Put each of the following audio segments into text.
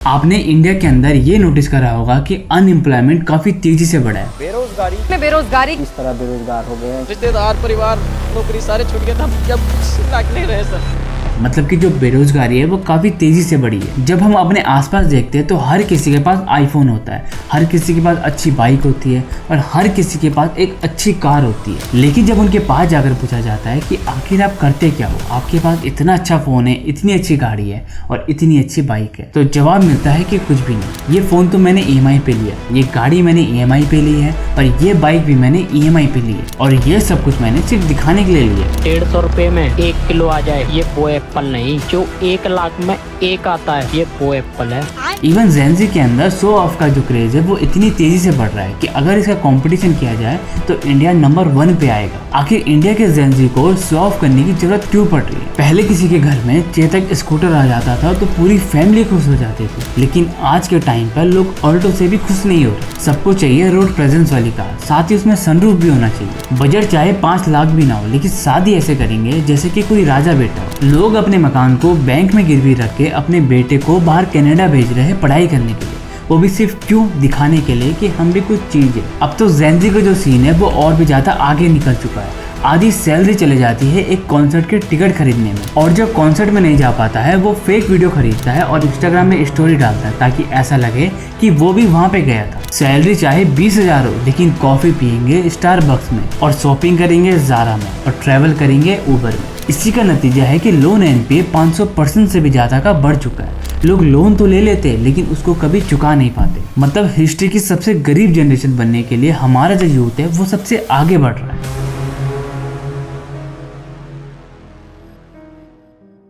आपने इंडिया के अंदर ये नोटिस करा होगा कि अनएम्प्लॉयमेंट काफी तेजी से बढ़ा है। बेरोजगारी इस तरह बेरोजगार हो गए हैं। रिश्तेदार परिवार नौकरी सारे छूट गए, हम क्या कुछ लायक नहीं रहे सर। मतलब कि जो बेरोजगारी है वो काफी तेजी से बढ़ी है। जब हम अपने आसपास देखते हैं तो हर किसी के पास आईफोन होता है, हर किसी के पास अच्छी बाइक होती है और हर किसी के पास एक अच्छी कार होती है। लेकिन जब उनके पास जाकर पूछा जाता है कि आखिर आप करते क्या हो, आपके पास इतना अच्छा फोन है, इतनी अच्छी गाड़ी है और इतनी अच्छी बाइक है, तो जवाब मिलता है कि कुछ भी नहीं। ये फोन तो मैंने EMI पे लिया, ये गाड़ी मैंने EMI पे ली है और ये बाइक भी मैंने EMI पे ली है और ये सब कुछ मैंने सिर्फ दिखाने के लिए लिया। 150 रुपए में 1 किलो आ जाए, ये वो एप्पल नहीं जो 1 लाख में एक आता है, ये वो एप्पल है। इवन जेनजी के अंदर शो ऑफ का जो क्रेज है वो इतनी तेजी से बढ़ रहा है कि अगर इसका कंपटीशन किया जाए तो इंडिया नंबर 1 पे आएगा। आखिर इंडिया के जेनजी को शो ऑफ करने की जरूरत क्यों पड़ रही है? पहले किसी के घर में चेतक स्कूटर आ जाता था तो पूरी फैमिली खुश हो जाती थी, लेकिन आज के टाइम पर लोग ऑल्टो से भी खुश नहीं हो रहे। सबको चाहिए रोड प्रेजेंस वाली कार, साथ ही उसमें सनरूफ भी होना चाहिए। बजट चाहे 5 लाख भी ना हो, लेकिन शादी ऐसे करेंगे जैसे कि कोई राजा बेटा हो। लोग अपने मकान को बैंक में गिरवी रख के अपने बेटे को बाहर कनाडा भेज रहे हैं पढ़ाई करने के लिए, वो भी सिर्फ क्यों? दिखाने के लिए कि हम भी कुछ चीज है। अब तो जेनजी का जो सीन है वो और भी ज्यादा आगे निकल चुका है। आधी सैलरी चले जाती है एक कॉन्सर्ट के टिकट खरीदने में, और जब कॉन्सर्ट में नहीं जा पाता है वो फेक वीडियो खरीदता है और इंस्टाग्राम में स्टोरी डालता है ताकि ऐसा लगे कि वो भी वहाँ पे गया था। सैलरी चाहे 20,000 हो, लेकिन कॉफी पियेंगे स्टारबक्स में और शॉपिंग करेंगे ज़ारा में और ट्रैवल करेंगे उबर में। इसी का नतीजा है कि लोन NPA 500% से भी ज्यादा का बढ़ चुका है। लोग लोन तो ले लेते हैं लेकिन उसको कभी चुका नहीं पाते। मतलब हिस्ट्री की सबसे गरीब जनरेशन बनने के लिए हमारा जो यूथ है वो सबसे आगे बढ़ रहा है।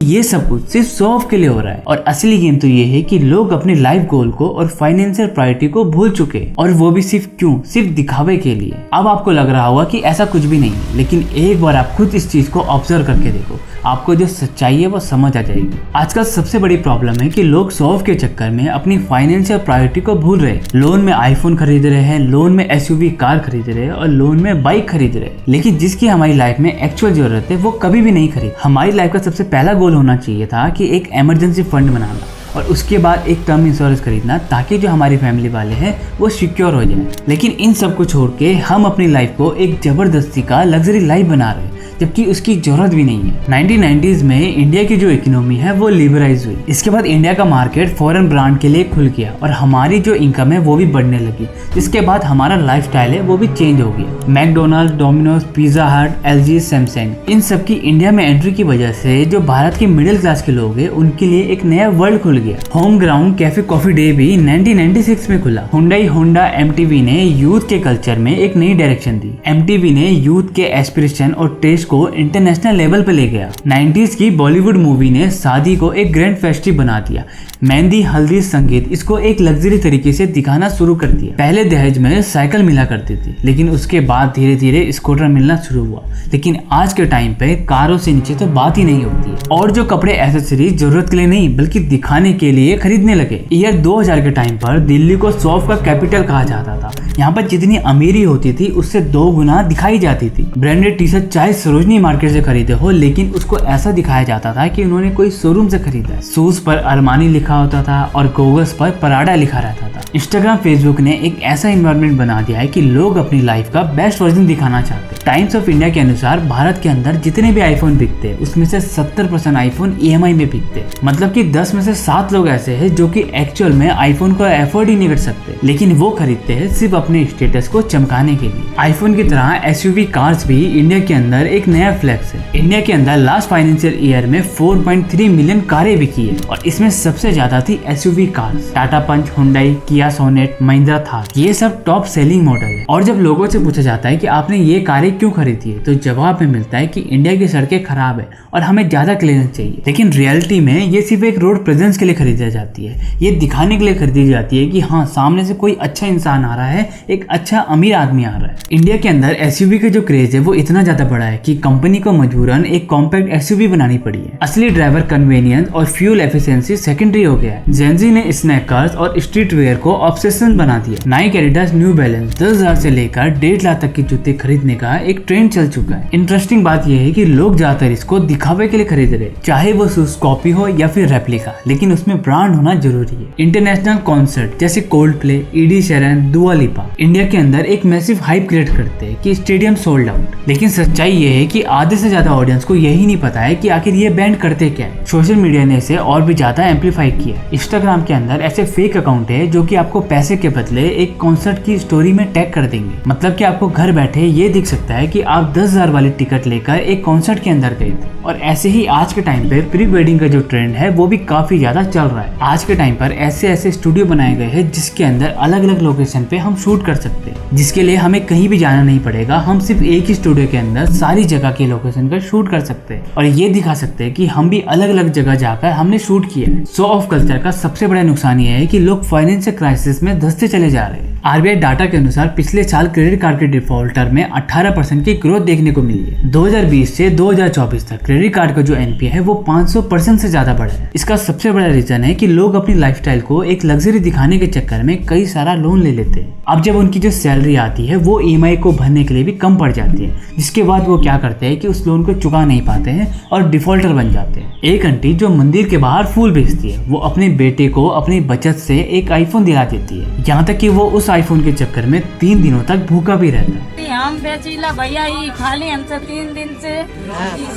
ये सब कुछ सिर्फ शो ऑफ के लिए हो रहा है और असली गेम तो ये है कि लोग अपने लाइफ गोल को और फाइनेंशियल प्रायोरिटी को भूल चुके हैं, और वो भी सिर्फ क्यों? सिर्फ दिखावे के लिए। अब आपको लग रहा होगा कि ऐसा कुछ भी नहीं है, लेकिन एक बार आप खुद इस चीज को ऑब्जर्व करके देखो, आपको जो सच्चाई है वो समझ आ जाएगी। आजकल सबसे बड़ी प्रॉब्लम है कि लोग शो ऑफ के चक्कर में अपनी फाइनेंशियल प्रायोरिटी को भूल रहे हैं। लोन में आईफोन खरीद रहे हैं, लोन में SUV कार खरीद रहे हैं और लोन में बाइक खरीद रहे हैं, लेकिन जिसकी हमारी लाइफ में एक्चुअल जरूरत है वो कभी भी नहीं खरीद। हमारी लाइफ का सबसे पहला गोल होना चाहिए था कि एक इमरजेंसी फंड बनाना और उसके बाद एक टर्म इंश्योरेंस खरीदना, ताकि जो हमारी फैमिली वाले हैं वो सिक्योर हो जाए। लेकिन इन सब को छोड़ के हम अपनी लाइफ को एक जबरदस्ती का लग्जरी लाइफ बना रहे हैं, जबकि उसकी जरूरत भी नहीं है। 1990s में इंडिया की जो इकोनॉमी है वो लिबरलाइज हुई। इसके बाद इंडिया का मार्केट फॉरेन ब्रांड के लिए खुल गया और हमारी जो इनकम है वो भी बढ़ने लगी। जिसके बाद हमारा लाइफस्टाइल है वो भी चेंज हो गया। मैकडोनल्ड, डोमिनोज, पिज्जा हट, LG, सैमसंग, इन सब की इंडिया में एंट्री की वजह से जो भारत के मिडिल क्लास के लोग हैं उनके लिए एक नया वर्ल्ड खुल गया। Home ground cafe coffee day भी 1996 में खुला। हुंडई, होंडा, MTV ने यूथ के कल्चर में एक नई डायरेक्शन दी। MTV ने यूथ के एस्पिरेशन और टेस्ट को इंटरनेशनल लेवल पे ले गया। 90s की बॉलीवुड मूवी ने शादी को एक ग्रैंड फेस्टिव बना दिया। मेहंदी, हल्दी, संगीत इसको एक लग्जरी तरीके से दिखाना शुरू कर दिया। पहले दहेज में साइकिल मिला करती थी, लेकिन उसके बाद धीरे धीरे स्कूटर मिलना शुरू हुआ। लेकिन आज के टाइम पे कारों से नीचे तो बात ही नहीं होती है। और जो कपड़े एक्सेसरीज जरूरत के लिए नहीं बल्कि दिखाने के लिए खरीदने लगे। ईयर 2000 के टाइम पर दिल्ली को शो ऑफ का कैपिटल कहा जाता था। यहाँ पर जितनी अमीरी होती थी उससे 2 गुना दिखाई जाती थी। ब्रांडेड टी-शर्ट चाहे सरोजनी मार्केट से खरीदे हो, लेकिन उसको ऐसा दिखाया जाता था कि उन्होंने कोई शोरूम से खरीदा है। शूज पर अरमानी लिखा होता था और गोगल्स पर पराडा लिखा रहता था। इंस्टाग्राम, फेसबुक ने एक ऐसा एनवायरनमेंट बना दिया है कि लोग अपनी लाइफ का बेस्ट वर्जन दिखाना चाहते हैं। टाइम्स ऑफ इंडिया के अनुसार भारत के अंदर जितने भी आईफोन बिकते हैं उसमें से 70% आईफोन EMI में बिकते हैं। मतलब कि 10 में से 7 लोग ऐसे हैं जो कि एक्चुअल में आईफोन को अफोर्ड ही नहीं कर सकते, लेकिन वो खरीदते हैं सिर्फ अपने स्टेटस को चमकाने के लिए। आईफोन की तरह SUV कार्स भी इंडिया के अंदर एक नया फ्लैक्स है। इंडिया के अंदर लास्ट फाइनेंशियल ईयर में 4.3 मिलियन कारें बिकी है और इसमें सबसे ज्यादा थी SUV कार्स। टाटा पंच, हुंडई, किया सोनेट, महिंद्रा थार, ये सब टॉप सेलिंग मॉडल है। और जब लोगों से पूछा जाता है कि आपने ये कारें क्यों खरीदी है, तो जवाब में मिलता है कि इंडिया की सड़कें खराब है और हमें ज्यादा क्लियरेंस चाहिए। लेकिन रियलिटी में ये सिर्फ एक रोड प्रेजेंस के लिए खरीदी जाती है। ये दिखाने के लिए खरीदी जाती है कि हाँ, सामने से कोई अच्छा इंसान आ रहा है, एक अच्छा अमीर आदमी आ रहा है। इंडिया के अंदर SUV का जो क्रेज है वो इतना ज्यादा बड़ा है कि कंपनी को मजबूरन एक कॉम्पैक्ट SUV बनानी पड़ी है। असली ड्राइवर कन्वीनियंस और फ्यूल एफिशिएंसी सेकेंडरी हो गया है। जेनजी ने स्नैक कार्स और स्ट्रीट वेयर को को ऑब्सेशन बना दिया। नाइक, एडिडास, न्यू बैलेंस 10,000 से लेकर 1.5 लाख तक के जूते खरीदने का एक ट्रेंड चल चुका है। इंटरेस्टिंग बात यह है कि लोग ज्यादातर इसको दिखावे के लिए खरीद रहे, चाहे वो शूज कॉपी हो या फिर रेप्लिका, लेकिन उसमें ब्रांड होना जरूरी है। इंटरनेशनल कॉन्सर्ट जैसे कोल्ड प्ले, ईडी शेरन, दुआ लिपा इंडिया के अंदर एक मैसिव हाइप क्रिएट करते हैं कि स्टेडियम सोल्ड आउट, लेकिन सच्चाई ये है कि आधे से ज्यादा ऑडियंस को यही नहीं पता है कि आखिर ये बैंड करते क्या है। सोशल मीडिया ने इसे और भी ज्यादा एम्पलीफाई किया। इंस्टाग्राम के अंदर ऐसे फेक अकाउंट है जो कि आपको पैसे के बदले एक कॉन्सर्ट की स्टोरी में टैग कर देंगे। मतलब कि आपको घर बैठे ये दिख सकता है कि आप 10,000 वाली टिकट लेकर एक कॉन्सर्ट के अंदर गए थे। और ऐसे ही आज के टाइम पे प्री वेडिंग का जो ट्रेंड है वो भी काफी ज्यादा चल रहा है। आज के टाइम पर ऐसे स्टूडियो बनाए गए हैं जिसके अंदर अलग अलग लोकेशन पे हम शूट कर सकते हैं, जिसके लिए हमें कहीं भी जाना नहीं पड़ेगा। हम सिर्फ एक ही स्टूडियो के अंदर सारी जगह के लोकेशन का शूट कर सकते हैं और ये दिखा सकते हैं कि हम भी अलग अलग जगह जाकर हमने शूट किया है। शो ऑफ कल्चर का सबसे बड़ा नुकसान ये है कि लोग फाइनेंशियल क्राइसिस में धंसते चले जा रहे हैं। आरबीआई डाटा के अनुसार पिछले साल क्रेडिट कार्ड के डिफॉल्टर में 18% की ग्रोथ देखने को मिली है। 2020 से 2024 तक क्रेडिट कार्ड का जो एनपीए है वो 500% से ज्यादा बढ़ा है। इसका सबसे बड़ा रीजन है कि लोग अपनी लाइफस्टाइल को एक लग्जरी दिखाने के चक्कर में कई सारा लोन ले लेते हैं। अब जब उनकी जो सैलरी आती है वो ईएमआई को भरने के लिए भी कम पड़ जाती है, जिसके बाद वो क्या करते हैं कि उस लोन को चुका नहीं पाते हैं और डिफॉल्टर बन जाते हैं। एक आंटी जो मंदिर के बाहर फूल बेचती है, वो अपने बेटे को अपनी बचत से एक आईफोन दिला देती है, यहाँ तक कि वो उस आईफोन के चक्कर में 3 दिनों तक भूखा भी रहता है। हम बेचीला भैया ये खाली हमसे 3 दिन से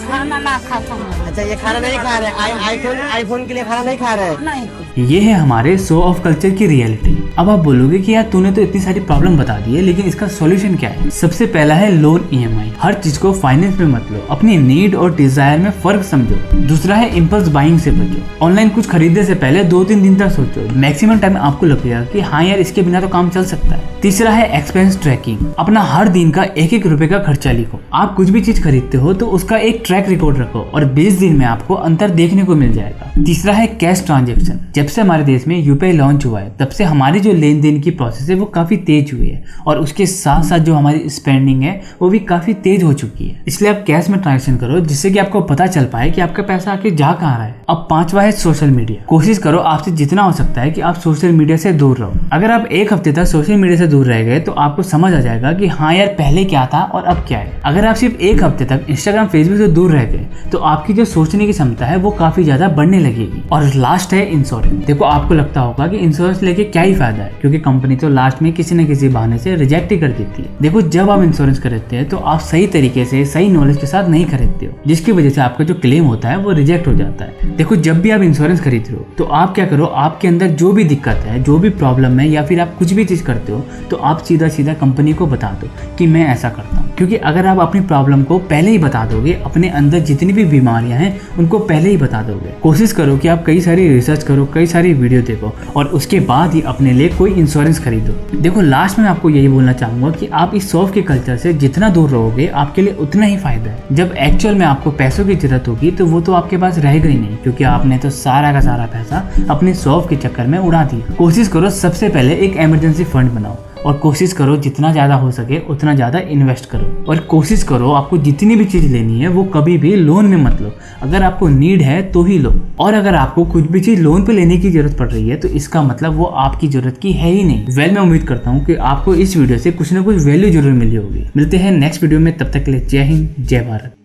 खाना ना खाता हूँ। अच्छा, ये खाना नहीं खा रहे, आईफोन के लिए खाना नहीं खा रहे? नहीं। ये है हमारे शो ऑफ कल्चर की रियलिटी। अब आप बोलोगे कि यार तूने तो इतनी सारी प्रॉब्लम बता दी है, लेकिन इसका सॉल्यूशन क्या है? सबसे पहला है लोन ईएमआई। हर चीज को फाइनेंस में मत लो, अपनी नीड और डिजायर में फर्क समझो। दूसरा है इम्पल्स बाइंग से बचो। ऑनलाइन कुछ खरीदने से पहले 2-3 दिन तक सोचो, मैक्सिमम टाइम आपको लगेगा कि हाँ यार इसके बिना तो काम चल सकता है। तीसरा है एक्सपेंस ट्रैकिंग। अपना हर दिन का 1-1 रुपए का खर्चा लिखो। आप कुछ भी चीज खरीदते हो तो उसका एक ट्रैक रिकॉर्ड रखो और 20 दिन में आपको अंतर देखने को मिल जाएगा। तीसरा है कैश ट्रांजैक्शन। जब से हमारे देश में यूपीआई लॉन्च हुआ है तब से हमारी जो लेन देन की प्रोसेस है वो काफी तेज हुई है और उसके साथ साथ जो हमारी स्पेंडिंग है वो भी काफी तेज हो चुकी है। इसलिए आप कैश में ट्रांजैक्शन करो जिससे कि आपको पता चल पाए कि आपका पैसा आखिर जा कहाँ रहा है। अब 5वां है सोशल मीडिया। कोशिश करो आपसे जितना हो सकता है कि आप सोशल मीडिया से दूर रहो। अगर आप एक हफ्ते तक सोशल मीडिया से दूर रह गए तो आपको समझ आ जाएगा कि हाँ यार पहले क्या था और अब क्या है। अगर आप सिर्फ एक हफ्ते तक इंस्टाग्राम, फेसबुक से दूर रह गए तो आपकी जो सोचने की क्षमता है वो काफी ज्यादा बढ़ने लगेगी। और लास्ट है इंश्योरेंस। देखो आपको लगता होगा कि इंश्योरेंस लेके क्या ही फायदा है, क्योंकि कंपनी तो लास्ट में किसी न किसी बहाने से रिजेक्ट ही कर देती है। देखो जब आप इंश्योरेंस खरीदते हैं तो आप सही तरीके से, सही नॉलेज के साथ नहीं खरीदते हो, जिसकी वजह से आपका जो क्लेम होता है वो रिजेक्ट हो जाता है। देखो जब भी आप इंश्योरेंस खरीद रहे हो तो आप क्या करो, आपके अंदर जो भी दिक्कत है, जो भी प्रॉब्लम है या फिर आप कुछ भी चीज करते हो तो आप सीधा सीधा कंपनी को बता दो कि मैं ऐसा करता हूँ। क्योंकि अगर आप अपनी प्रॉब्लम को पहले ही बता दोगे, अपने अंदर जितनी भी बीमारियां हैं उनको पहले ही बता दोगे। कोशिश करो कि आप कई सारी रिसर्च करो, कई सारी वीडियो देखो और उसके बाद ही अपने लिए कोई इंश्योरेंस खरीदो। देखो लास्ट में आपको यही बोलना चाहूंगा कि आप इस सॉफ्ट के कल्चर से जितना दूर रहोगे आपके लिए उतना ही फायदा है। जब एक्चुअल में आपको पैसों की जरूरत होगी तो वो तो आपके पास रहेगा ही नहीं, क्योंकि आपने तो सारा का सारा पैसा अपने सॉफ्ट के चक्कर में उड़ा दिया। कोशिश करो सबसे पहले एक इमरजेंसी फंड बनाओ और कोशिश करो जितना ज़्यादा हो सके उतना ज़्यादा इन्वेस्ट करो। और कोशिश करो आपको जितनी भी चीज़ लेनी है वो कभी भी लोन में मत लो। अगर आपको नीड है तो ही लो, और अगर आपको कुछ भी चीज़ लोन पे लेने की जरूरत पड़ रही है तो इसका मतलब वो आपकी जरूरत की है ही नहीं। मैं उम्मीद करता हूँ कि आपको इस वीडियो से कुछ ना कुछ वैल्यू जरूर मिली होगी। मिलते हैं नेक्स्ट वीडियो में, तब तक के लिए जय हिंद, जय भारत।